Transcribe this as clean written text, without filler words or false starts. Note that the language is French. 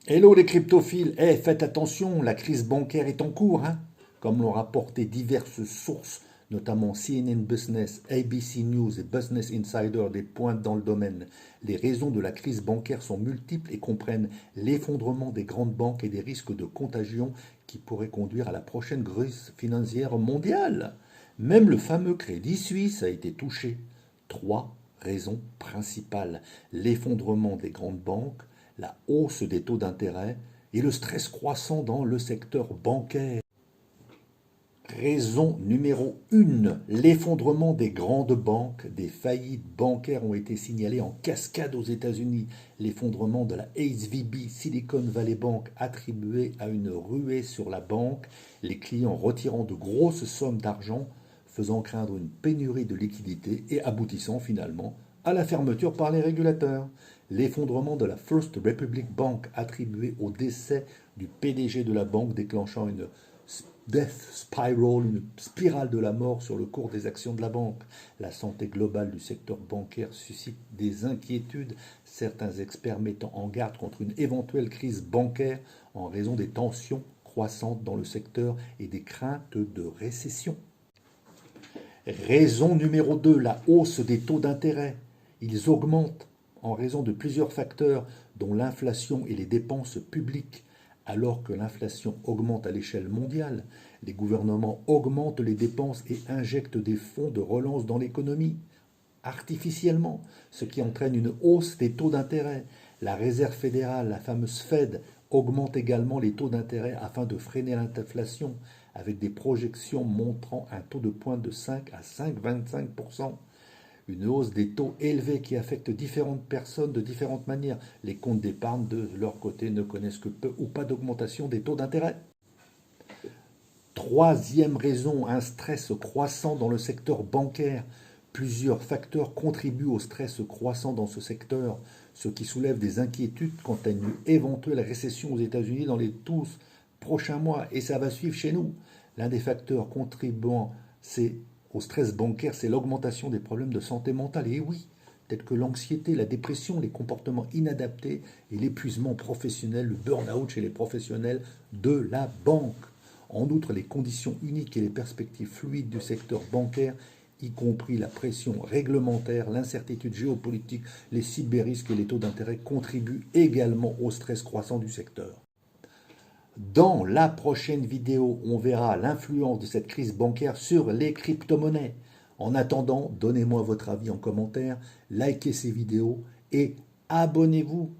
Hello les cryptophiles, faites attention, la crise bancaire est en cours, hein. Comme l'ont rapporté diverses sources, notamment CNN Business, ABC News et Business Insider, des pointes dans le domaine. Les raisons de la crise bancaire sont multiples et comprennent l'effondrement des grandes banques et des risques de contagion qui pourraient conduire à la prochaine crise financière mondiale. Même le fameux Crédit Suisse a été touché. Trois raisons principales: l'effondrement des grandes banques, la hausse des taux d'intérêt et le stress croissant dans le secteur bancaire. Raison numéro 1, l'effondrement des grandes banques. Des faillites bancaires ont été signalées en cascade aux États-Unis. L'effondrement de la SVB, Silicon Valley Bank, attribué à une ruée sur la banque, les clients retirant de grosses sommes d'argent, faisant craindre une pénurie de liquidités et aboutissant finalement à la fermeture par les régulateurs. L'effondrement de la First Republic Bank, attribué au décès du PDG de la banque, déclenchant une death spiral, une spirale de la mort sur le cours des actions de la banque. La santé globale du secteur bancaire suscite des inquiétudes, certains experts mettant en garde contre une éventuelle crise bancaire en raison des tensions croissantes dans le secteur et des craintes de récession. Raison numéro 2, la hausse des taux d'intérêt. Ils augmentent en raison de plusieurs facteurs, dont l'inflation et les dépenses publiques. Alors que l'inflation augmente à l'échelle mondiale, les gouvernements augmentent les dépenses et injectent des fonds de relance dans l'économie, artificiellement, ce qui entraîne une hausse des taux d'intérêt. La Réserve fédérale, la fameuse Fed, augmente également les taux d'intérêt afin de freiner l'inflation, avec des projections montrant un taux de pointe de 5 à 5,25%. Une hausse des taux élevés qui affecte différentes personnes de différentes manières. Les comptes d'épargne, de leur côté, ne connaissent que peu ou pas d'augmentation des taux d'intérêt. Troisième raison, un stress croissant dans le secteur bancaire. Plusieurs facteurs contribuent au stress croissant dans ce secteur, ce qui soulève des inquiétudes quant à une éventuelle récession aux États-Unis dans les 12 prochains mois. Et ça va suivre chez nous. L'un des facteurs contribuant au stress bancaire, c'est l'augmentation des problèmes de santé mentale. Et oui, tels que l'anxiété, la dépression, les comportements inadaptés et l'épuisement professionnel, le burn-out chez les professionnels de la banque. En outre, les conditions uniques et les perspectives fluides du secteur bancaire, y compris la pression réglementaire, l'incertitude géopolitique, les cyberrisques et les taux d'intérêt, contribuent également au stress croissant du secteur. Dans la prochaine vidéo, on verra l'influence de cette crise bancaire sur les crypto-monnaies. En attendant, donnez-moi votre avis en commentaire, likez ces vidéos et abonnez-vous.